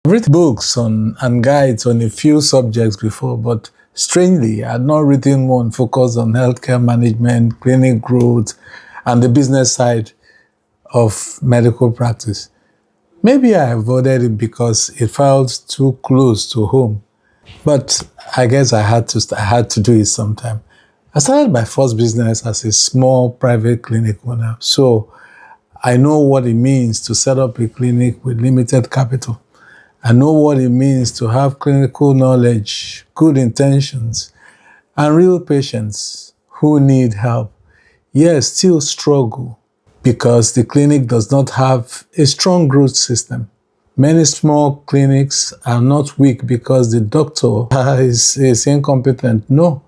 I've written books and guides on a few subjects before, but strangely, I had not written one focused on healthcare management, clinic growth, and the business side of medical practice. Maybe I avoided it because it felt too close to home, but I guess I had to do it sometime. I started my first business as a small private clinic owner, so I know what it means to set up a clinic with limited capital. I know what it means to have clinical knowledge, good intentions, and real patients who need help, yet still struggle because the clinic does not have a strong growth system. Many small clinics are not weak because the doctor is incompetent. No,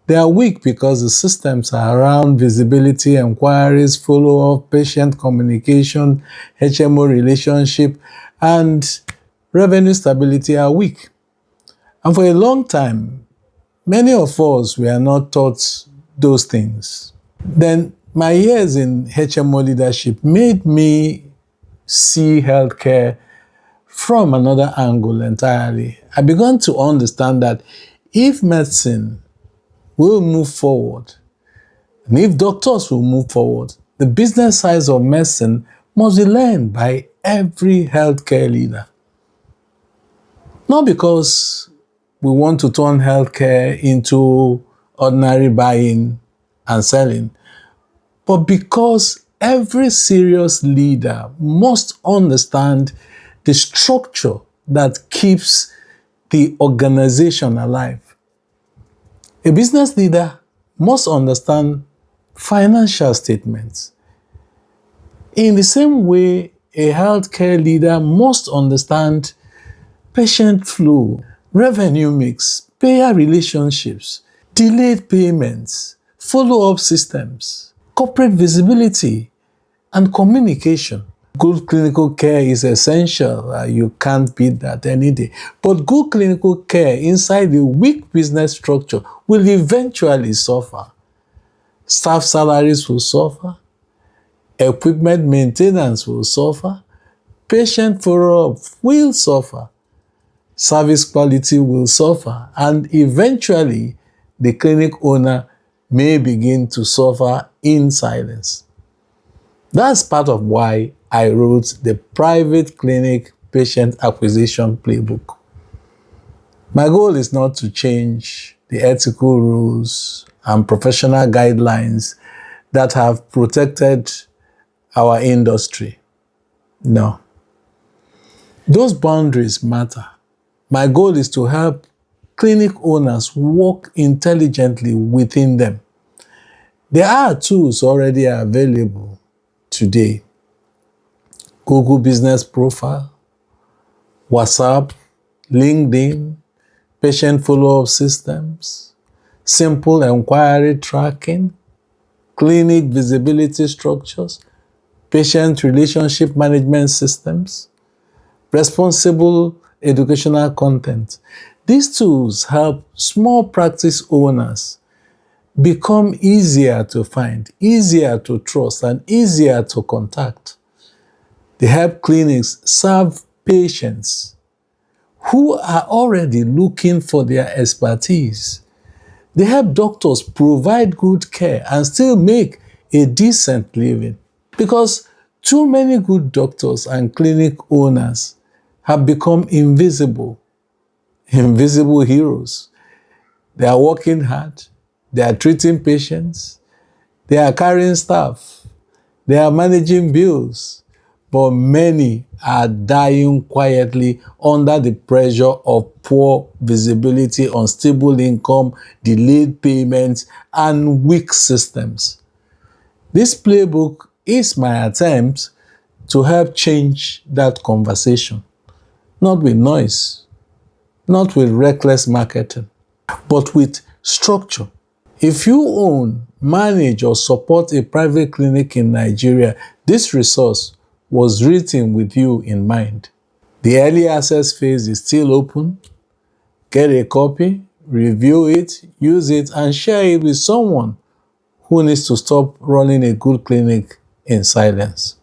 they are weak because the systems are around visibility, enquiries, follow-up, patient communication, HMO relationship, and revenue stability are weak. And for a long time, many of us were not taught those things. Then my years in HMO leadership made me see healthcare from another angle entirely. I began to understand that if medicine will move forward, and if doctors will move forward, the business side of medicine must be learned by every healthcare leader. Not because we want to turn healthcare into ordinary buying and selling, but because every serious leader must understand the structure that keeps the organization alive. A business leader must understand financial statements. In the same way, a healthcare leader must understand patient flow, revenue mix, payer relationships, delayed payments, follow-up systems, corporate visibility, and communication. Good clinical care is essential. You can't beat that any day. But good clinical care inside a weak business structure will eventually suffer. Staff salaries will suffer. Equipment maintenance will suffer. Patient follow-up will suffer. Service quality will suffer, and eventually the clinic owner may begin to suffer in silence. That's part of why I wrote the Private Clinic Patient Acquisition Playbook. My goal is not to change the ethical rules and professional guidelines that have protected our industry. No. Those boundaries matter. My goal is to help clinic owners work intelligently within them. There are tools already available today. Google Business Profile, WhatsApp, LinkedIn, patient follow-up systems, simple enquiry tracking, clinic visibility structures, patient relationship management systems, responsible educational content. These tools help small practice owners become easier to find, easier to trust, and easier to contact. They help clinics serve patients who are already looking for their expertise. They help doctors provide good care and still make a decent living. Because too many good doctors and clinic owners have become invisible heroes. They are working hard, they are treating patients, they are carrying staff, they are managing bills, but many are dying quietly under the pressure of poor visibility, unstable income, delayed payments, and weak systems. This playbook is my attempt to help change that conversation. Not with noise, not with reckless marketing, but with structure. If you own, manage, or support a private clinic in Nigeria, this resource was written with you in mind. The early access phase is still open. Get a copy, review it, use it, and share it with someone who needs to stop running a good clinic in silence.